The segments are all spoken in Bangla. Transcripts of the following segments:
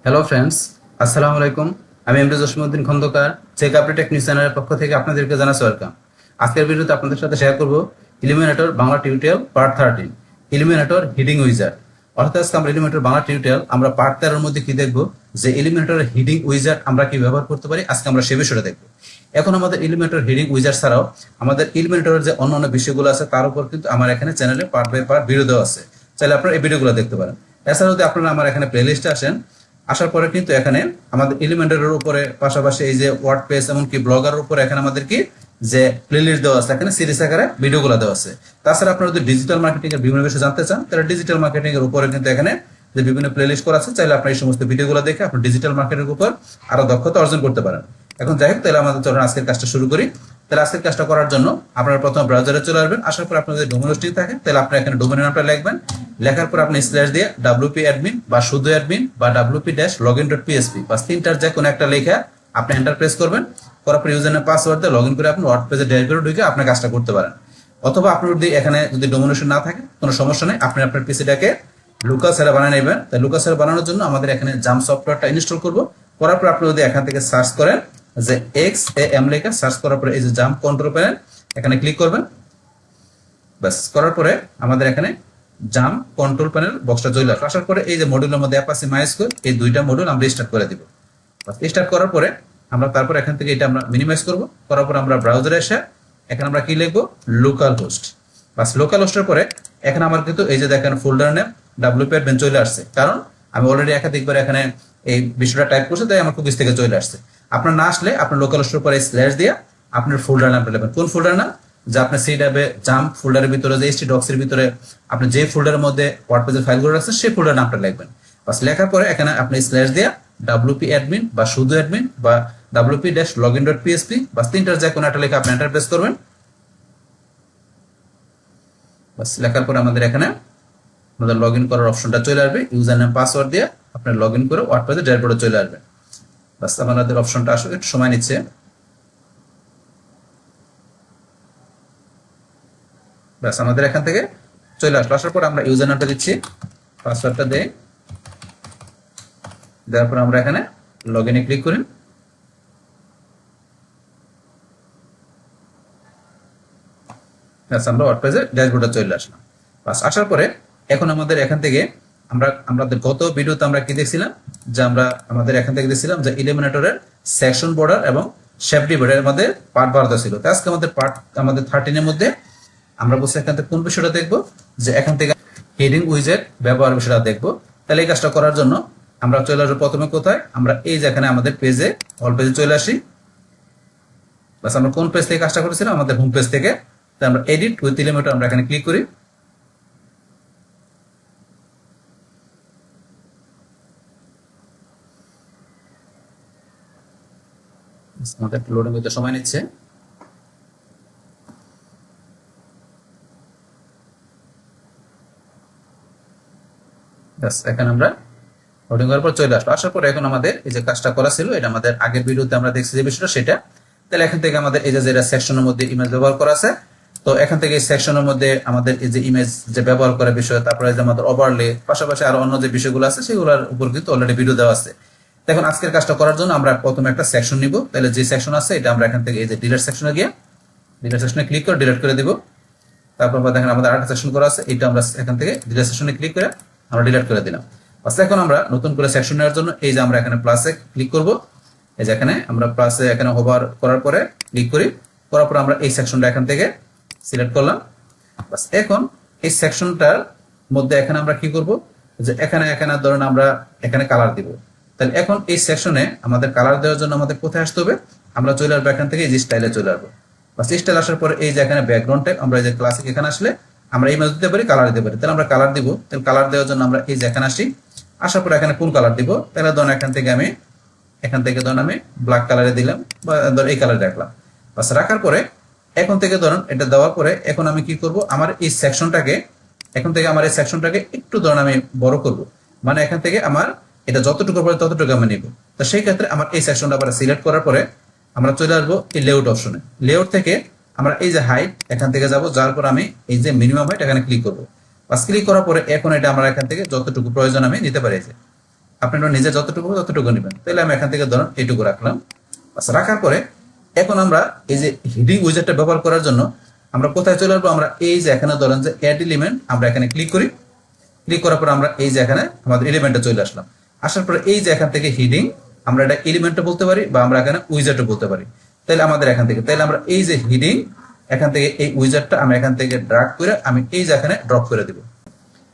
হ্যালো ফ্রেন্ডস, আসসালামু আলাইকুম। আমি MD Jasimuddin Khandakar check update tech news চ্যানেলের পক্ষ থেকে আপনাদেরকে জানাচ্ছি ওয়েলকাম। আজকের ভিডিওতে আপনাদের সাথে শেয়ার করব Elementor Bangla tutorial part 13, Elementor heading wizard. অর্থাৎ আজকে আমরা এলিমেন্টর বাংলা টিউটোরিয়াল আমরা পার্ট 13 এর মধ্যে কি দেখব, যে এলিমেন্টরের হিডিং উইজার্ড আমরা কি ব্যবহার করতে পারি, আজকে আমরা সে বিষয়টা দেখব। এখন আমাদের এলিমেন্টর হিডিং উইজার্ড ছাড়াও আমাদের এলিমেন্টরের যে অন্যান্য বিষয়গুলো আছে তার উপর কিন্তু আমার এখানে চ্যানেলে পার্ট বাই পার্ট ভিডিও দেওয়া আছে, চাইলে আপনারা এই ভিডিওগুলো দেখতে পারেন। এছাড়াও যদি আপনারা আমার এখানে প্লেলিস্টে আসেন, আসার পরে কিন্তু এখানে আমাদের এলিমেন্টরের উপরে পাশাপাশি এই যে ওয়ার্ডপ্রেস এমনকি ব্লগারের উপরে এখানে আমাদের কি যে প্লেলিস্ট দেওয়া আছে, এখানে সিরিজ আকারে ভিডিওগুলো দেওয়া আছে। তাছাড়া আপনারা যদি ডিজিটাল মার্কেটিং এর বিভিন্ন বিষয় জানতে চান, তাহলে ডিজিটাল মার্কেটিং এর উপরে কিন্তু এখানে যে বিভিন্ন প্লেলিস্ট করা আছে, চাইলে আপনারা এই সমস্ত ভিডিওগুলো দেখে আপনি ডিজিটাল মার্কেটিং এর উপর আরো দক্ষতা অর্জন করতে পারেন। এখন যাই হোক, তাহলে আমাদের চলুন আজকের কাজটা শুরু করি। তাহলে আজকের কাজটা করার জন্য আপনারা প্রথমে ব্রাউজারে চলে আসবেন। আসার পর আপনাদের ডোমেন হোস্টিং থাকে, তাহলে আপনি এখানে ডোমেনের নামটা লিখবেন। লেখার পর আপনি স্ল্যাশ দিয়ে wp admin বা শুধু অ্যাডমিন বা wp-login.php বা তিনটার যে কোনো একটা লেখা আপনি এন্টার প্রেস করবেন। করার পর ইউজার নেম পাসওয়ার্ড দিয়ে লগইন করে আপনি ওয়ার্ডপ্রেসে ড্যাশবোর্ডে ঢুকে আপনি কাজটা করতে পারেন। অথবা আপনার যদি এখানে যদি ডোমেন হোস্টিং না থাকে, কোনো সমস্যা নেই, আপনি আপনার পিসিটাকে লোকাল সার্ভার বানিয়ে নেবেন। তাই লোকাল সার্ভার বানানোর জন্য আমাদের এখানে জাম সফটওয়্যারটা ইনস্টল করব। করার পর আপনি যদি এখান থেকে সার্চ করেন যে XAM লেখা, সার্চ করার পরে এই যে জাম্প কন্ট্রোল প্যানেল এখানে ক্লিক করবেন। বাস করার পরে আমাদের এখানে জাম্প কন্ট্রোল প্যানেল বক্সটা চলে আসবে। আসার পরে এই যে মডিউলের মধ্যে অ্যাপাচি মাইস্কুয়েল, এই দুইটা মডিউল আমরা স্টার্ট করে দিব। বাস স্টার্ট করার পরে আমরা তারপর এখান থেকে এটা আমরা মিনিমাইজ করব। করার পর আমরা ব্রাউজারে এসে এখানে আমরা কি লিখবো, লোকাল হোস্ট। বাস লোকাল হোস্টের পরে এখানে আমার কিন্তু এই যে দেখেন ফোল্ডার নেম wp admin চলে আসছে, কারণ আমি অলরেডি একাধিকবার এখানে এই বিষয়টা টাইপ করছি, তাই আমার কুকিজ থেকে চলে আসছে। আপনার না আসলে আপনার লোকাল হোস্টের পরে স্ল্যাশ দিয়ে আপনার ফোল্ডার নামটা লিখবেন। কোন ফোল্ডার নাম, যে আপনার সি ড্যাবে জাম্প ফোল্ডারের ভিতরে যে এইচটি ডক্স এর ভিতরে আপনি যে ফোল্ডারের মধ্যে ওয়ার্ডপ্রেসের ফাইলগুলো রাখছেন সেই ফোল্ডার নামটা লিখবেন। বাস লেখার পরে এখানে আপনি স্ল্যাশ দিয়ে wp admin বা শুধু অ্যাডমিন বা wp-login.php বা তিনটার যে কোনো একটা লেখা আপনি এন্টার প্রেস করবেন। বাস লেখার পরে আমাদের এখানে আমাদের লগইন করার অপশনটা চলে আসবে। ইউজার নেম পাসওয়ার্ড দিয়ে আপনি লগইন করে ওয়ার্ডপ্রেসে ড্যাশবোর্ডে চলে আসবে। বাস আমাদের অপশনটা আসলে একটু সময় নিচ্ছে। বাস আমাদের এখান থেকে চলে আসলো। আসার পর আমরা ইউজার নামটা দিচ্ছি, পাসওয়ার্ডটা দেই, দেওয়ার পর আমরা এখানে লগইনে ক্লিক করি। বাস আমরা ওয়ার্ডপ্রেসে ড্যাশবোর্ডে চলে আসলাম। বাস আসার পরে এখন আমাদের এখান থেকে আমাদের গত ভিডিওতে আমরা কি দেখছিলাম, যে আমরা আমাদের এখান থেকে দেখছিলাম যে এলিমিনেটরের সেকশন বর্ডার এবং শেপ ডিভাইডারের মধ্যে পার্ট বাড়তে ছিল। তো আজকে আমাদের পার্ট 13 এর মধ্যে আমরা বলছি এখান থেকে কোন বিষয়টা দেখবো, যে এখান থেকে হেডিং উইজেট ব্যবহার বিষয়টা দেখবো। তাহলে এই কাজটা করার জন্য আমরা চলে আসবো প্রথমে কোথায়, আমরা এই যে এখানে আমাদের পেজে অল পেজে চলে আসি। বাস আমরা কোন পেজ থেকে কাজটা করেছিলাম, আমাদের হোম পেজ থেকে। তাই আমরা এডিট উইথ এলিমেন্টর আমরা এখানে ক্লিক করি। আমাদের লোডিং হতে সময় নিচ্ছে। এখানে আমরা লোডিং করার পর চলে আসলো। আসার পর এখন আমাদের এই যে কাজটা করা ছিল, এটা আমাদের আগের ভিডিওতে আমরা দেখছি যে বিষয়টা সেটা। তাহলে এখান থেকে আমাদের এই যে যেটা সেকশনের মধ্যে ইমেজ ব্যবহার করা আছে, তো এখান থেকে এই সেকশনের মধ্যে আমাদের এই যে ইমেজ যে ব্যবহার করার বিষয়, তারপরে যে আমাদের ওভারলে, পাশাপাশি আরো অন্য যে বিষয়গুলো আছে সেগুলোর উপর কিন্তু অলরেডি ভিডিও দেওয়া আছে। এখন আজকের কাজটা করার জন্য আমরা প্রথমে একটা সেকশন নিব। তাহলে যে সেকশন আছে এটা আমরা এখান থেকে এই যে ডিলিট সেকশনে গিয়ে ডিলিট সেকশনে ক্লিক করে ডিলিট করে দিব। তারপর দেখেন আমাদের আরেকটা সেকশন করা আছে, এটা আমরা এখান থেকে ডিলিট সেকশনে ক্লিক করে আমরা ডিলিট করে দিলাম। আচ্ছা, এখন আমরা নতুন করে সেকশন নেওয়ার জন্য এই যে আমরা এখানে প্লাসে ক্লিক করব। এই যে এখানে আমরা প্লাসে এখানে হোভার করার পরে ক্লিক করি, করার পর আমরা এই সেকশনটা এখান থেকে সিলেক্ট করলাম। বাস এখন এই সেকশনটার মধ্যে এখানে আমরা কি করব, যে এখানে ধরেন আমরা এখানে কালার দিব। তাহলে এখন এই সেকশনে আমাদের কালার দেওয়ার জন্য আমাদের কোথায় আসতে হবে, আমরা চলে আসবো এখান থেকে এই যে স্টাইলে চলে আসবো। বাস স্টাইল আসার পরে এই যে এখানে ব্যাকগ্রাউন্ড টাইপ, আমরা এই যে ক্লাসিক এখানে আসলে আমরা ইমেজ দিতে পারি, কালার দিতে পারি। তাহলে আমরা কালার দিব। তাহলে কালার দেওয়ার জন্য আমরা এই যে এখানে আসি। আসার পর এখানে কোন কালার দিব, তাহলে ধরুন এখান থেকে আমি ব্ল্যাক কালারে দিলাম বা ধর এই কালারে রাখলাম। বাস রাখার পরে এখন থেকে ধরুন এটা দেওয়ার পরে এখন আমি কি করব, আমার এই সেকশনটাকে একটু ধরুন আমি বড় করব। মানে এখান থেকে আমার এটা যতটুকু পড়ে ততটুকু আমি নিব। তো সেই ক্ষেত্রে আমার এই সেকশনটা আবার সিলেক্ট করার পরে আমরা চলে আসবো এই লেআউট অপশনে। লেআউট থেকে আমরা এই যে হাইট এখান থেকে যাব, যাওয়ার পর আমি এই যে মিনিমাম হাইট এখানে ক্লিক করব। বাস ক্লিক করার পরে এখন এটা আমরা এখান থেকে যতটুকু প্রয়োজন আমি নিতে পারি। আপনারা নিজে যতটুকু ততটুকু নেবেন। তাহলে আমি এখান থেকে ধরুন এইটুকু রাখলাম। আচ্ছা, রাখার পরে এখন আমরা এই যে হেডিং উইজারটা ব্যবহার করার জন্য আমরা কোথায় চলে আসবো, আমরা এই যে এখানে ধরেন যে অ্যাড এলিমেন্ট, আমরা এখানে ক্লিক করি। ক্লিক করার পর আমরা এই যে এখানে আমাদের এলিমেন্টে চলে আসলাম। আসার পরে এই যে এখান থেকে হেডিং, আমরা এটা এলিমেন্টও বলতে পারি বা আমরা এখানে উইজারও বলতে পারি। তাহলে আমাদের এখান থেকে তাহলে আমরা এই যে হেডিং, এখান থেকে এই উইজারটা আমি এখান থেকে ড্রাগ করে আমি এই যে এখানে ড্রপ করে দিব।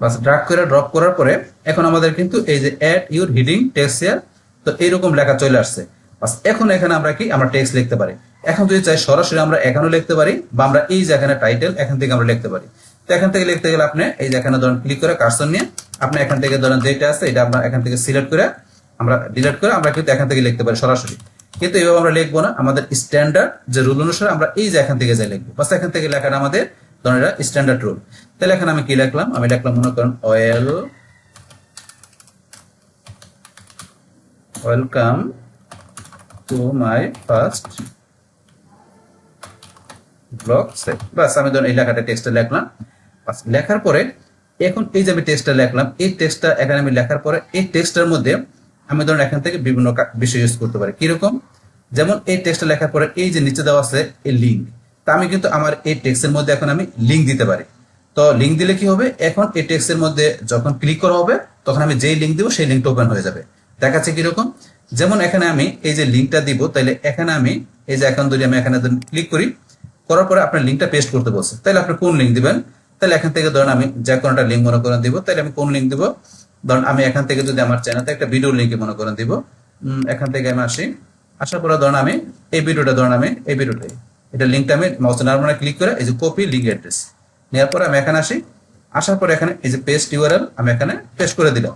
বাস, ড্রাগ করে ড্রপ করার পরে এখন আমাদের কিন্তু এই যে add your heading text here, তো এইরকম লেখা চলে আসছে। বাস, এখন এখানে আমরা কি আমরা টেক্সট লিখতে পারি। এখন যদি চাই সরাসরি আমরা এখানেও লিখতে পারি বা আমরা এই যে এখানে টাইটেল এখান থেকে আমরা লিখতে পারি। তো এখান থেকে লিখতে গেলে আপনি এই যে এখানে ধরেন ক্লিক করে কার্সর নিয়ে আপনি এখান থেকে ধরেন যেটা আছে এটা আমরা এখান থেকে সিলেক্ট করে আমরা ডিলিট করে আমরা কিন্তু এখান থেকে লিখতে পারি সরাসরি। কিন্তু এইভাবে আমরা লিখবো না, আমাদের স্ট্যান্ডার্ড যে রুল অনুসারে আমরা এই যে এখান থেকে যাই লিখবো। বাস, এখান থেকে লেখাটা আমাদের ধরেন এটা স্ট্যান্ডার্ড রুল। তাহলে এখানে আমি কি লিখলাম, আমি লিখলাম মনে করেন welcome to my first blog set. বাস, আমি ধরুন এই লেখাটা টেক্সটে লিখলাম। বাস, লেখার পরে এখন এই যে আমি টেক্সটটা লিখলাম, এই টেক্সটটা এখানে আমি লেখার পরে এই টেক্সটের মধ্যে আমি ধরুন এখান থেকে বিভিন্ন বিষয় ইউজ করতে পারি। কিরকম, যেমন এই টেক্সটটা লেখার পরে এই যে নিচে দেওয়া আছে এই লিঙ্ক, তা আমি কিন্তু আমার এই টেক্সটের মধ্যে এখন আমি লিঙ্ক দিতে পারি। তো লিঙ্ক দিলে কি হবে, এখন এই টেক্সটের মধ্যে যখন ক্লিক করা হবে তখন আমি যেই লিঙ্ক দিব সেই লিঙ্কটা ওপেন হয়ে যাবে। দেখাচ্ছে কিরকম, যেমন এখানে আমি এই যে লিঙ্কটা দিব, তাহলে এখানে আমি এই যে এখন যদি আমি এখানে ক্লিক করি, করার পরে আপনার লিঙ্কটা পেস্ট করতে বলছে। তাহলে আপনি কোন লিঙ্ক দিবেন, তাহলে এখান থেকে ধরেন আমি যে কোনো একটা লিঙ্ক মনে করেন দিব। তাহলে আমি কোন লিঙ্ক দিব, ধরেন আমি এখান থেকে যদি আমার চ্যানেলতে একটা ভিডিও লিঙ্ক মনে করেন দিব, এখান থেকে আমি আসি, আসার পরে ধরেন আমি এই ভিডিওটা ধরেন আমি এই ভিডিওটাই এটা লিঙ্কটা আমি মাউস নারমালে ক্লিক করে এই যে কপি লিঙ্ক অ্যাড্রেস নেওয়ার পরে আমি এখানে আসি, আসার পরে এখানে এই যে পেস্ট ইউআরএল আমি এখানে পেস্ট করে দিলাম,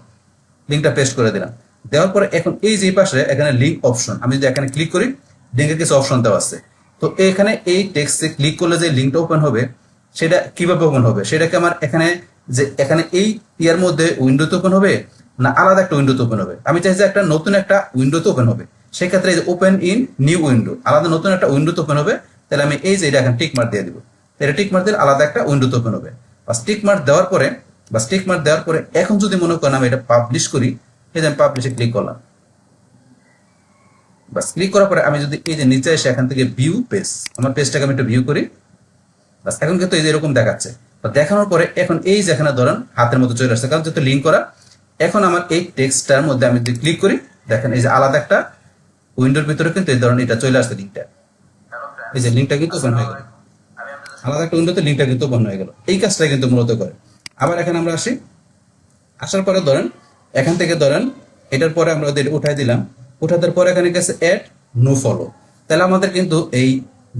লিঙ্কটা পেস্ট করে দিলাম। দেওয়ার পরে এখন এই যে পাশে এখানে লিঙ্ক অপশন, আমি যদি এখানে ক্লিক করি লিঙ্কের কিছু অপশন দেওয়া আছে। তো এখানে এই টেক্সটে ক্লিক করলে যে লিঙ্কটা ওপেন হবে সেটা কিভাবে ওপেন হবে, সেটাকে আমার এখানে যে এখানে এই ইয়ার মধ্যে উইন্ডোতে ওপেন হবে না আলাদা একটা উইন্ডোতে ওপেন হবে। আমি চাই যে একটা নতুন একটা উইন্ডোতে ওপেন হবে, সেক্ষেত্রে এই যে ওপেন ইন নিউ উইন্ডো, আলাদা নতুন একটা উইন্ডোতে ওপেন হবে। তাহলে আমি এই যে এটা এখন টিক মার্ক দিয়ে দিব, এটা টিক মার্ক দিলে আলাদা একটা উইন্ডোতে ওপেন হবে। বা টিক মার্ক দেওয়ার পরে এখন যদি মনে করেন আমি এটা পাবলিশ করি, এই যে আমি পাবলিশে ক্লিক করলাম। বাস, ক্লিক করার পরে আমি যদি এই যে নিচে এসে এখান থেকে ভিউ পেজ, আমার পেজটাকে আমি একটু ভিউ করি। বাস, এখন কিন্তু এই যে এরকম দেখাচ্ছে। তো দেখানোর পরে এখন এই যে এখানে ধরেন হাতের মতো চলে আসছে, কারণ যেহেতু লিঙ্ক করা। এখন আমার এই টেক্সটটার মধ্যে আমি যদি ক্লিক করি, দেখেন এই যে আলাদা একটা উইন্ডোর ভিতরে কিন্তু এই ধরনের এটা চলে আসছে লিঙ্কটা, এই যে লিঙ্কটা কিন্তু ওপেন হয়ে গেল, আলাদা একটা উইন্ডোতে লিঙ্কটা কিন্তু ওপেন হয়ে গেল। এই কাজটা কিন্তু মূলত করে। আবার এখানে আমরা আসি, আসার পরে ধরেন এখান থেকে ধরেন এটার পরে আমরা ওদের উঠাই দিলাম, উঠানোর পরে এখানে গেছে অ্যাড নো ফলো। তাহলে আমাদের কিন্তু এই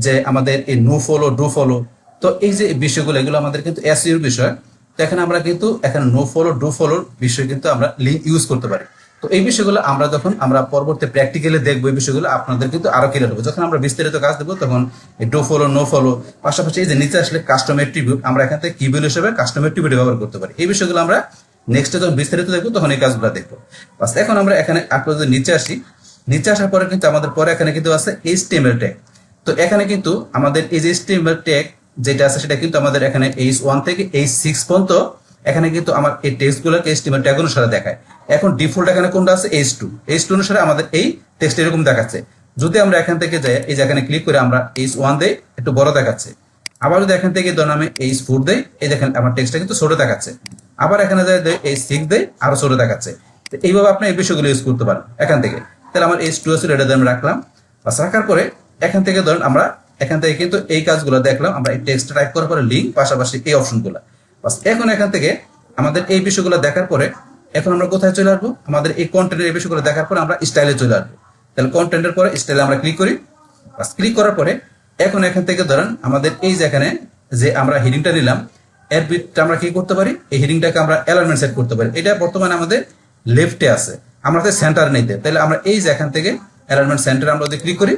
যে আমাদের এই নো ফলো ডু ফলো, তো এই যে বিষয়গুলো এগুলো আমাদের কিন্তু এসইওর বিষয়। তো এখানে আমরা কিন্তু এখানে নো ফলো ডু ফলোর বিষয় কিন্তু আমরা লিঙ্ক ইউজ করতে পারি। তো এই বিষয়গুলো আমরা যখন আমরা পরবর্তী প্র্যাকটিক্যালি দেখবো, এই বিষয়গুলো আপনাদের কিন্তু আরো ক্লিয়ার হবে যখন আমরা বিস্তারিত কাজ দেবো। তখন এই ডু ফলো নো ফলো পাশাপাশি এই যে নিচে আসলে কাস্টম অ্যাট্রিবিউট, আমরা এখান থেকে কিবোর্ড হিসেবে কাস্টম অ্যাট্রিবিউট ব্যবহার করতে পারি। এই বিষয়গুলো আমরা নেক্সটে যখন বিস্তারিত দেখবো তখন এই কাজগুলো দেখবো। বাস, এখন আমরা এখানে আপনাদের যদি নিচে আসি, নিচে আসার পরে কিন্তু আমাদের পরে এখানে কিন্তু আছে HTML ট্যাগ। তো এখানে কিন্তু আমাদের এই যে HTML ট্যাগ যেটা আছে সেটা কিন্তু আমাদের এখানে H1 থেকে H6 পর্যন্ত এখানে কিন্তু আমার এই টেক্সটগুলোকে HTML ট্যাগ অনুসারে দেখায়। এখন ডিফল্ট এখানে কোনটা আছে H2 অনুসারে আমাদের এই টেক্সট এরকম দেখাচ্ছে। যদি আমরা এখান থেকে যাই এই যে এখানে ক্লিক করে আমরা H1 দেই, একটু বড় দেখাচ্ছে। আবার যদি এখান থেকে ধরুন আমি H4 দেই, এই দেখেন আমার টেক্সটটা কিন্তু ছোট দেখাচ্ছে। আবার এখানে যাই H6 দেই, আরো ছোট দেখাচ্ছে। তো এইভাবে আপনি এই বিষয়গুলো ইউজ করতে পারেন এখান থেকে। তাহলে আমার H2 আছে, এটা আমি রাখলাম। বাস, রাখার পরে এখান থেকে ধরুন আমরা এখান থেকে কিন্তু এই কাজগুলো দেখলাম, আমরা এই টেক্সট টাইপ করার পরে লিঙ্ক পাশাপাশি এই অপশনগুলো। বাস, এখন এখান থেকে আমাদের এই বিষয়গুলো দেখার পরে এখন আমরা কোথায় চলে আসবো, আমাদের এই কন্টেন্টের এই বিষয়গুলো দেখার পরে আমরা স্টাইলে চলে আসবো। তাহলে কন্টেন্টের পরে স্টাইলে আমরা ক্লিক করি। বাস, ক্লিক করার পরে এখন এখান থেকে ধরেন আমাদের এই যে এখানে যে আমরা হেডিংটা নিলাম, এর ভিতরে আমরা কি করতে পারি, এই হেডিংটাকে আমরা অ্যালাইনমেন্ট সেট করতে পারি। এটা বর্তমানে আমাদের লেফটে আছে, আমরা সেন্টার নিতে। তাহলে আমরা এই যে এখান থেকে অ্যালাইনমেন্ট সেন্টার আমরা যদি ক্লিক করি,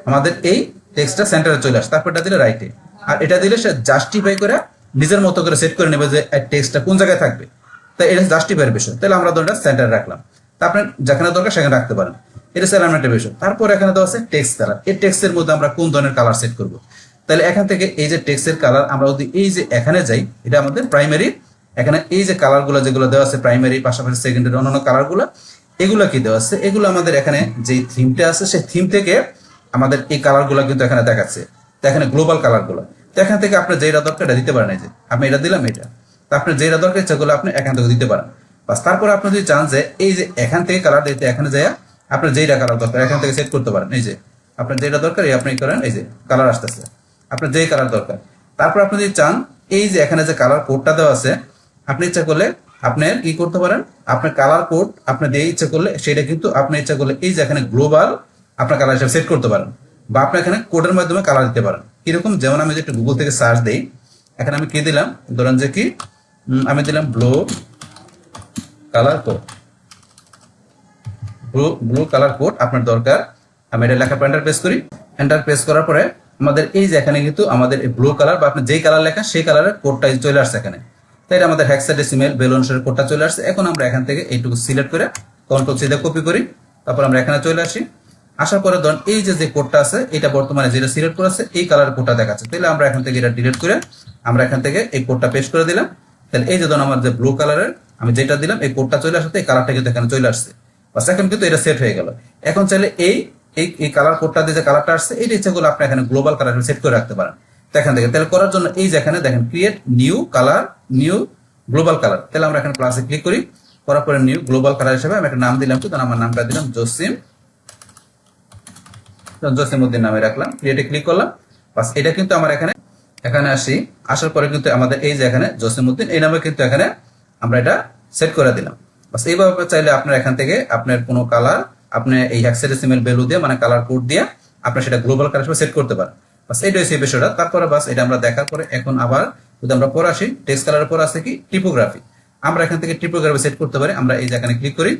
আমাদের এই টেক্সটটা সেন্টারে চলে আসে। তারপর এটা দিলে রাইটে, আর এটা দিলে সে জাস্টিফাই করে নিজের মতো করে সেট করে নেবে যে টেক্সটটা কোন জায়গায় থাকবে। তাই এটা জাস্টিফাইয়ের বিষয়। তাহলে আমরা ধরুন সেন্টারে রাখলাম, তারপরে যেখানে দরকার সেখানে রাখতে পারেন। এটা অ্যালাইনমেন্টের বিষয়। তারপর এখানে দেওয়া আছে টেক্সট কালার। এই টেক্সটের মধ্যে আমরা কোন ধরনের কালার সেট করব। তাহলে এখান থেকে এই যে টেক্সটের কালার আমরা যদি এই যে এখানে যাই, এটা আমাদের প্রাইমারি। এখানে এই যে কালারগুলো যেগুলো দেওয়া আছে প্রাইমারি পাশাপাশি সেকেন্ডারি অন্যান্য কালারগুলো, এগুলো কি দেওয়া আছে, এগুলো আমাদের এখানে যে থিমটা আছে সেই থিম থেকে আমাদের এই কালারগুলো কিন্তু এখানে দেখাচ্ছে। তো এখানে গ্লোবাল কালারগুলো, তো এখান থেকে আপনার যেটা দরকার এটা দিতে পারেন। এই যে আমি এটা দিলাম, এটা তো আপনার যেটা দরকার ইচ্ছাগুলো আপনি এখান থেকে দিতে পারেন। বাস তারপরে আপনি যদি চান যে এই যে এখান থেকে কালার দিতে, এখানে যায় আপনার যেটা কালার দরকার এখান থেকে সেট করতে পারেন। এই যে আপনার যেটা দরকার এই আপনি করেন, এই যে কালার আসতেছে আপনার যেই কালার দরকার। তারপর আপনি যদি চান এই যে এখানে যে কালার কোডটা দেওয়া আছে, আপনি ইচ্ছা করলে আপনি কি করতে পারেন, আপনার কালার কোড আপনি দিয়ে ইচ্ছা করলে সেটা কিন্তু আপনি ইচ্ছা করলে এই যে এখানে গ্লোবাল আপনার কালার হিসাবে সেট করতে পারেন, বা আপনি এখানে কোডের মাধ্যমে কালার দিতে পারেন। কিরকম, যেমন আমি যদি একটু গুগল থেকে সার্চ দিই, এখানে আমি কি দিলাম, ধরেন যে কি আমি দিলাম blue colour code, blue colour code আপনার দরকার। আমি এটা লেখার পর এন্টার প্রেস করি। এন্টার প্রেস করার পরে আমাদের এই যে এখানে কিন্তু আমাদের এই ব্লু কালার বা আপনার যেই কালার লেখা সেই কালারের কোডটা চলে আসছে এখানে। তাই এটা আমাদের হেক্সাডেসিমেল বেল অনুসারে কোডটা চলে আসছে। এখন আমরা এখান থেকে এইটুকু সিলেক্ট করে কন্ট্রোল সি দিয়ে কপি করি, তারপর আমরা এখানে চলে আসি। আসার পরে ধরুন এই যে কোডটা আছে এটা বর্তমানে যেটা সিলেক্ট করা আছে এই কালারের কোডটা দেখাচ্ছে, তাহলে আমরা এখান থেকে এটা ডিলিট করে আমরা এখান থেকে এই কোডটা পেস্ট করে দিলাম। তাহলে এই যে ধরুন আমার যে ব্লু কালারের আমি যেটা দিলাম এই কোডটা চলে আসছে, এই কালারটা কিন্তু এখানে চলে আসছে। বাস এখন কিন্তু এটা সেট হয়ে গেল। এখন চাইলে এই কালার কোডটা দিয়ে যে কালারটা আসছে এই ইচ্ছাগুলো আপনি এখানে গ্লোবাল কালার সেট করে রাখতে পারেন। তো এখান থেকে তাহলে করার জন্য এই যে এখানে দেখেন create new colour, new global colour, তাহলে আমরা এখানে প্লাসে ক্লিক করি। করার পরে নিউ গ্লোবাল কালার হিসেবে আমি একটা নাম দিলাম, তো আমার নামটা দিলাম জসিমউদ্দিন নামে রাখলাম। ক্রিয়েটে ক্লিক করলাম। বাস এটা কিন্তু আমার এখানে আসি। আসার পরে কিন্তু আমাদের এই যে এখানে জসিমউদ্দিন এই নামে কিন্তু এখানে আমরা এটা সেট করে দিলাম। বাস এইভাবে চাইলে আপনার এখান থেকে আপনার কোনো কালার আপনি এই হেক্সাডেসিমেল ভ্যালু দিয়ে মানে কালার কোড দিয়ে আপনি সেটা গ্লোবাল কালার হিসেবে সেট করতে পারেন। বাস এইটাই হচ্ছে বিষয়টা। তারপরে বাস এটা আমরা দেখার পরে এখন আবার যদি আমরা পরে আসি, টেক্সট কালারের পর আছে কি টিপোগ্রাফি। আমরা এখান থেকে টিপোগ্রাফি সেট করতে পারি। আমরা এই যে এখানে ক্লিক করি।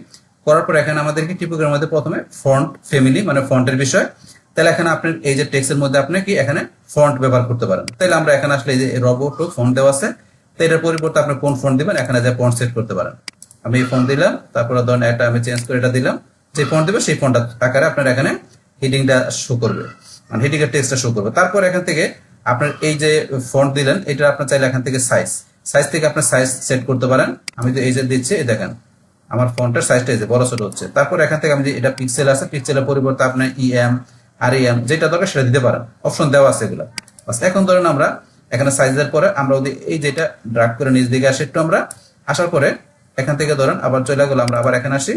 করার পর এখানে আমাদেরকে টিপোগ্রাফির মধ্যে প্রথমে ফন্ট ফ্যামিলি মানে ফন্টের বিষয়, তাহলে এখানে আপনি এই যে টেক্সটের মধ্যে আপনি কি এখানে ফন্ট ব্যবহার করতে পারেন। তাহলে আমরা এখানে আসলে এই যে রোবট ফন্ট দেওয়া আছে, তো এটার পরিবর্তে আপনি কোন ফন্ট দিবেন এখানে যে ফন্ট সেট করতে পারেন। আমি এই ফন্ট দিলাম, তারপরে ধরুন এটা আমি চেঞ্জ করে এটা দিলাম। যে ফন্ট দিবে সেই ফন্ট আকারে আপনার এখানে হেডিংটা শো করবে, মানে হেডিং এর টেক্সটটা শো করবে। তারপর এখান থেকে আপনার এই যে ফন্ট দিলেন এটা আপনার চাইলে এখান থেকে সাইজ থেকে আপনার সাইজ সেট করতে পারেন। আমি তো এই যে দিচ্ছি এই দেখেন আমার ফন্টের সাইজটা এই যে বড় ছোট হচ্ছে। তারপর এখান থেকে আমি যে এটা পিক্সেল আছে, পিক্সেলের পরিবর্তে আপনি আর যেটা দরকার সেটা দিতে পারেন, অপশন দেওয়া আছে এগুলা। বাস এখন ধরেন আমরা এখানে সাইজের পরে আমরা এই যেটা ড্রাগ করে নিচ দিকে আসি একটু আমরা। আসার পরে এখান থেকে ধরেন আবার চলে গেল, আমরা আবার এখানে আসি।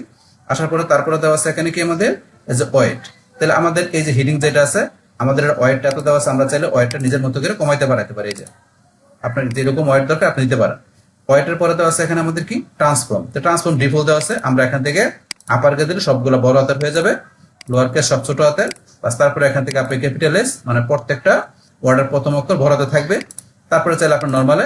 আসার পরে তারপরে দেওয়া আছে এখানে কি আমাদের এই যে ওয়েট, তাহলে আমাদের এই যে হেডিং যেটা আছে আমাদের ওয়েটটা এত দেওয়া আছে, আমরা চাইলে ওয়েটটা নিজের মতো করে কমাইতে বাড়াইতে পারি। এই যে আপনার যেরকম ওয়েট দরকার আপনি দিতে পারেন। ওয়েটের পরে দেওয়া আছে এখানে আমাদের কি ট্রান্সফর্ম, তো ট্রান্সফর্ম ডিফল্ট দেওয়া আছে। আমরা এখান থেকে আপার কে দিলে সবগুলো বড় হাতের হয়ে যাবে, লোয়ার কেস সব ছোট হাতের। বাস তারপরে এখান থেকে আপনি ক্যাপিটাল এস মানে প্রত্যেকটা ওয়ার্ডের প্রথম অক্ষর বড় হাতে থাকবে। তারপরে চাইলে আপনি নর্মাল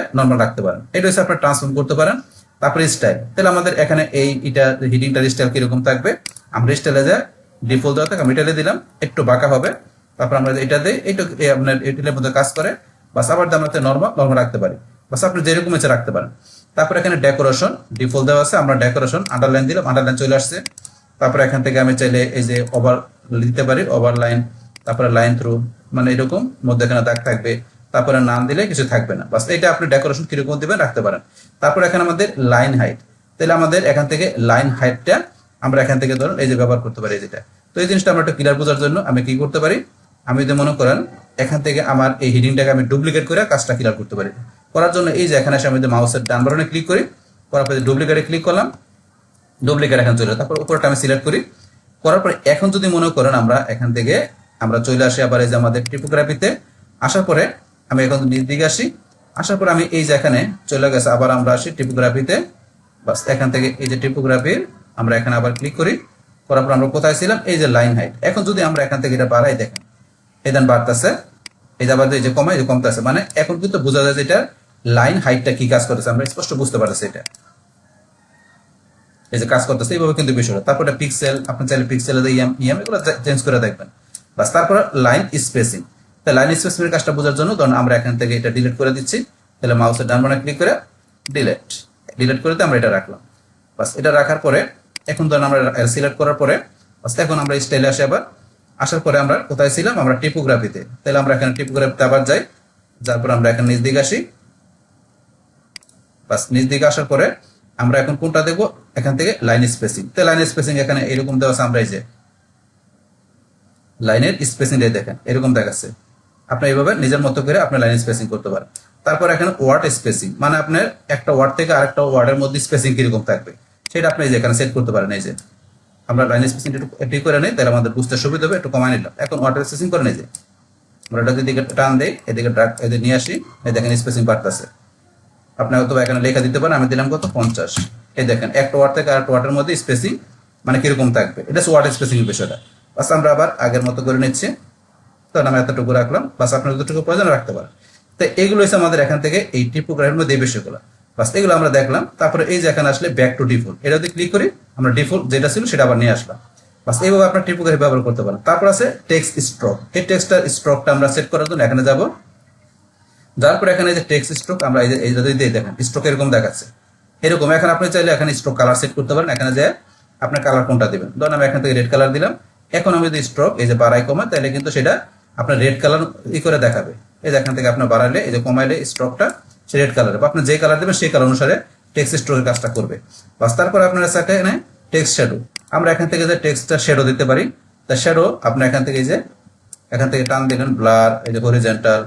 রাখতে পারেন। এটা হচ্ছে আপনি ট্রান্সফর্ম করতে পারেন। তারপরে স্টাইল, তাহলে আমাদের এখানে এটা হিডিংটার স্টাইল কিরকম থাকবে, আমরা স্টাইলে যা ডিফল্ট দেওয়া থাকে আমি এটা দিলাম, একটু বাঁকা হবে। তারপর আমরা এটা দিই এইটুকু আপনার এটির মধ্যে কাজ করে। বাস আবার আমরা নর্মাল রাখতে পারি। বাস আপনি যেরকম ইচ্ছে রাখতে পারেন। তারপর এখানে ডেকোরেশন ডিফল্ট দেওয়া আছে, আমরা ডেকোরেশন আন্ডারলাইন দিলাম, আন্ডারলাইন চলে আসছে। তারপর এখান থেকে আমি চাইলে এই যে ওভার দিতে পারি, ওভার লাইন, তারপরে লাইন থ্রু মানে এরকম মধ্যে এখানে দাগ থাকবে। তারপরে নাম দিলে কিছু থাকবে না। বাস এটা আপনি ডেকোরেশন কিরকম দিবেন রাখতে পারেন। তারপর এখানে আমাদের লাইন হাইট, তাহলে আমাদের এখান থেকে লাইন হাইটটা আমরা এখান থেকে ধরুন এই যে ব্যবহার করতে পারি যেটা। তো এই জিনিসটা আমরা একটু ক্লিয়ার বোঝার জন্য আমি কি করতে পারি, আমি যদি মনে করেন এখান থেকে আমার এই হেডিংটাকে আমি ডুপ্লিকেট করে কাজটা ক্লিয়ার করতে পারি। করার জন্য এই যে এখানে এসে আমি মাউসের ডান বাটনে ক্লিক করি, করার পরে ডুপ্লিকেটে ক্লিক করলাম, ডুপ্লিকেট এখানে চলে, তারপর উপরটা আমি সিলেক্ট করি। করার পরে এখন যদি মনে করেন আমরা এখান থেকে আমরা চলে আসি আবার এই যে আমাদের টিপোগ্রাফিতে। আসার পরে আমি এখন নিচ দিকে আসি। আসার পরে আমি এই যে এখানে চলে গেছে, আবার আমরা আসি টিপোগ্রাফিতে। বাস এখান থেকে এই যে টিপোগ্রাফির আমরা এখানে আবার ক্লিক করি। করার পর আমরা কোথায় ছিলাম, এই যে লাইন হাইট। এখন যদি আমরা এখান থেকে এটা বাড়াই, দেখেন এই দেন বাড়তেছে, এই যে আবার এই যে কমাই যে কমতেছে, মানে এখন কিন্তু বোঝা যায় যে এটা লাইন হাইটটা কি কাজ করতেছে, আমরা স্পষ্ট বুঝতে পারতেছি এটা এই যে কাজ করতেছে এইভাবে কিন্তু বিষয়টা। তারপরে পিক্সেল আপনি চাইলে পিক্সেল এগুলো চেঞ্জ করে দেখবেন। বাস তারপর লাইন স্পেসিং, তাহলে লাইন স্পেসিং এর কাজটা বোঝার জন্য ধরুন আমরা এখান থেকে এটা ডিলিট করে দিচ্ছি। তাহলে মাউসের ডান বাটনে ক্লিক করে ডিলিট করে আমরা এটা রাখলাম। বাস এটা রাখার পরে এখন ধরুন আমরা সিলেক্ট করার পরে বাস এখন আমরা স্টাইলে আসি। আবার আসার পরে আমরা কোথায় ছিলাম, আমরা টিপোগ্রাফিতে। তাহলে আমরা এখানে টিপোগ্রাফিতে আবার যাই, যার পর আমরা এখানে নিচ দিকে আসি। বাস নিচ দিকে আসার পরে আমরা এখন কোনটা দেখবো, এখান থেকে লাইন স্পেসিং। তো লাইন স্পেসিং এখানে এরকম দেওয়া আছে, আমরা এই যে লাইনের স্পেসিং দেখেন এরকম দেখাচ্ছে। আপনি এইভাবে নিজের মতো করে আপনি লাইন স্পেসিং করতে পারেন। তারপর এখানে ওয়ার্ড স্পেসিং, মানে আপনার একটা ওয়ার্ড থেকে আরেকটা ওয়ার্ডের মধ্যে স্পেসিং কিরকম থাকবে সেটা আপনি এখানে সেট করতে পারেন। এই যে আমরা লাইন স্পেসিং একটু করে নেই, তাহলে আমাদের বুঝতে সুবিধা হবে, একটু কমাই নিলাম। এখন ওয়ার্ড স্পেসিং করে নেই, যে আমরা এটা এদিকে টান দেই, এদিকে এদিকে নিয়ে আসি, এই দেখেন স্পেসিং বাড়তেছে। আপনি হয়তো এখানে লেখা দিতে পারেন, আমি দিলাম কত 50। এই দেখেন একটা ওয়ার্ড থেকে আরেকটা ওয়ার্ডের মধ্যে স্পেসিং মানে কিরকম থাকবে, এটা ওয়ার্ড স্পেসিং এর বিষয়টা। বাস আমরা আবার আগের মতো করে নিচ্ছি, তখন আমি এতটুকু রাখলাম, বাস আপনার যতটুকু প্রয়োজন রাখতে পারেন। তো এগুলো হচ্ছে আমাদের এখান থেকে এই টিপোগ্রাফির মধ্যে এই বিষয়গুলো, বাস এগুলো আমরা দেখলাম। তারপরে এই যে এখানে আসলে ব্যাক টু ডিফল্ট, এটা যদি ক্লিক করি আমরা ডিফল্ট যেটা ছিল সেটা আবার নিয়ে আসলাম। বাস এইভাবে আপনার টিপোগ্রাফি ব্যবহার করতে পারেন। তারপর আছে টেক্সট স্ট্রোক, এই টেক্সটার স্ট্রোকটা আমরা সেট করার জন্য এখানে যাব, যার পরে এখানে যে টেক্সট স্ট্রোক আমরা এই যদি দেখেন স্ট্রোক এরকম দেখাচ্ছে, এরকম। এখন আপনি চাইলে এখানে স্ট্রোক কালার সেট করতে পারেন, এখানে যে আপনার কালার কোনটা দিবেন, ধরুন আমি এখান থেকে রেড কালার দিলাম। এখন আমি যদি স্ট্রোক এই যে বাড়াই কমাই, তাহলে কিন্তু সেটা আপনার রেড কালার করে দেখাবে। এই যে এখান থেকে আপনার বাড়াইলে এই যে কমাইলে স্ট্রোকটা সে রেড কালার, বা আপনি যে কালার দেবেন সেই কালার অনুসারে টেক্সট স্ট্রোকের কাজটা করবে। বাস তারপর আপনার এখানে টেক্সট শ্যাডো, আমরা এখান থেকে যে টেক্সটটা শ্যাডো দিতে পারি। তা শ্যাডো আপনি এখান থেকে এই যে এখান থেকে টান দিলেন, ব্লার, এই যে হরিজেন্টাল,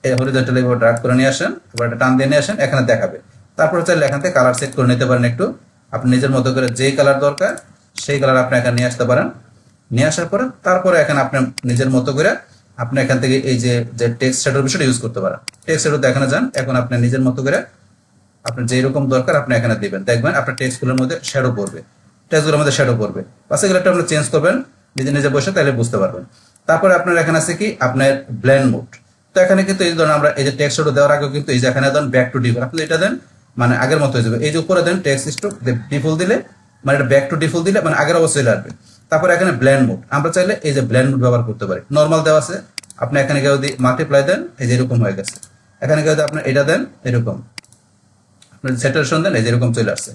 এই হরিজেন্টাল এভাবে ড্র্যাগ করে নিয়ে আসেন, এবার টান দিয়ে নিয়ে আসেন, এখানে দেখাবে। তারপর চাইলে এখান থেকে কালার সেট করে নিতে পারেন একটু, আপনি নিজের মতো করে যে কালার দরকার সেই কালার আপনি এখানে নিয়ে আসতে পারেন। নিয়ে আসার পরে তারপরে এখানে আপনি নিজের মতো করে আপনি এখান থেকে এই যে টেক্সট শ্যাডোর বিষয়টা ইউজ করতে পারেন। টেক্সট শ্যাডোতে এখানে যান, এখন আপনি নিজের মতো করে আপনার যে রকম দরকার আপনি এখানে দিবেন, দেখবেন আপনার টেক্সটগুলোর মধ্যে শ্যাডো পড়বে, টেক্সটগুলোর মধ্যে শ্যাডো পড়বে। বাস এগুলো একটু আপনি চেঞ্জ করবেন নিজে নিজে বসে, তাহলে বুঝতে পারবেন। তারপরে আপনার এখানে আছে কি আপনার ব্লেন্ড মোড। তো এখানে কিন্তু এই ধরুন আমরা এই যে টেক্সট শ্যাডো দেওয়ার আগে কিন্তু এই যে এখানে দেন ব্যাক টু ডিফল্ট, আপনি এটা দেন মানে আগের মতো হয়ে যাবে। এই যে উপরে দেন টেক্সট স্ট্রোক ডিফল্ট দিলে মানে এটা ব্যাক টু ডিফল্ট দিলে মানে আগের অবস্থায় চলে আসবে। তারপরে এখানে ব্লেন্ড মোড, আমরা চাইলে এই যে ব্লেন্ড মোড ব্যবহার করতে পারি। নর্মাল দেওয়া আছে, আপনি এখানে কেউ যদি মাল্টিপ্লাই দেন এই যে এরকম হয়ে গেছে, এখানে কেউ যদি আপনার এটা দেন এরকম, আপনার স্যাচুরেশন দেন এই যে এরকম চলে আসছে,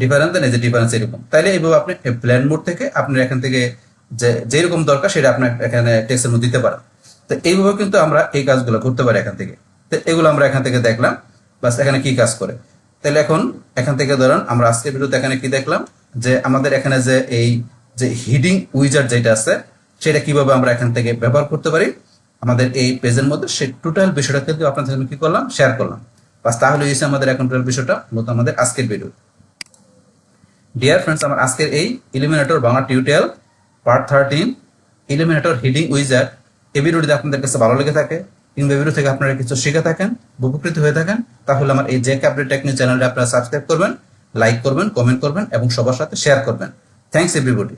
ডিফারেন্স দেন এই যে ডিফারেন্স এরকম। তাইলে এইভাবে আপনি ব্লেন্ড মোড থেকে আপনার এখান থেকে যে যেরকম দরকার সেটা আপনার এখানে টেক্সটের মধ্যে দিতে পারেন। তো এইভাবে কিন্তু আমরা এই কাজগুলো করতে পারি এখান থেকে। তো এগুলো আমরা এখান থেকে দেখলাম, বাস এখানে কি কাজ করে। তাহলে এখন এখান থেকে ধরেন আমরা আজকের ভিডিওতে এখানে কি দেখলাম, যে আমাদের এখানে যে এই যে হিডিং উইজার্ড যেটা আছে সেটা কিভাবে আমরা এখান থেকে ব্যবহার করতে পারি আমাদের এই পেজের মধ্যে, সেই টোটাল বিষয়টা কিন্তু আপনাদের সাথে কি করলাম, শেয়ার করলাম। বাস তাহলে হয়েছে আমাদের এখন টোটাল বিষয়টা মূলত আমাদের আজকের ভিডিও। ডিয়ার ফ্রেন্ডস, আমার আজকের এই eliminator Bangla tutorial part 13 eliminator hiding wizard এই ভিডিওটি আপনাদের কাছে ভালো লেগে থাকে কিংবা ভিডিও থেকে আপনারা কিছু শিখে থাকেন, উপকৃত হয়ে থাকেন, তাহলে আমার এই জেক আপডেট টেকনিক চ্যানেলটা আপনারা সাবস্ক্রাইব করবেন, লাইক করবেন, কমেন্ট করবেন এবং সবার সাথে শেয়ার করবেন। Thanks everybody.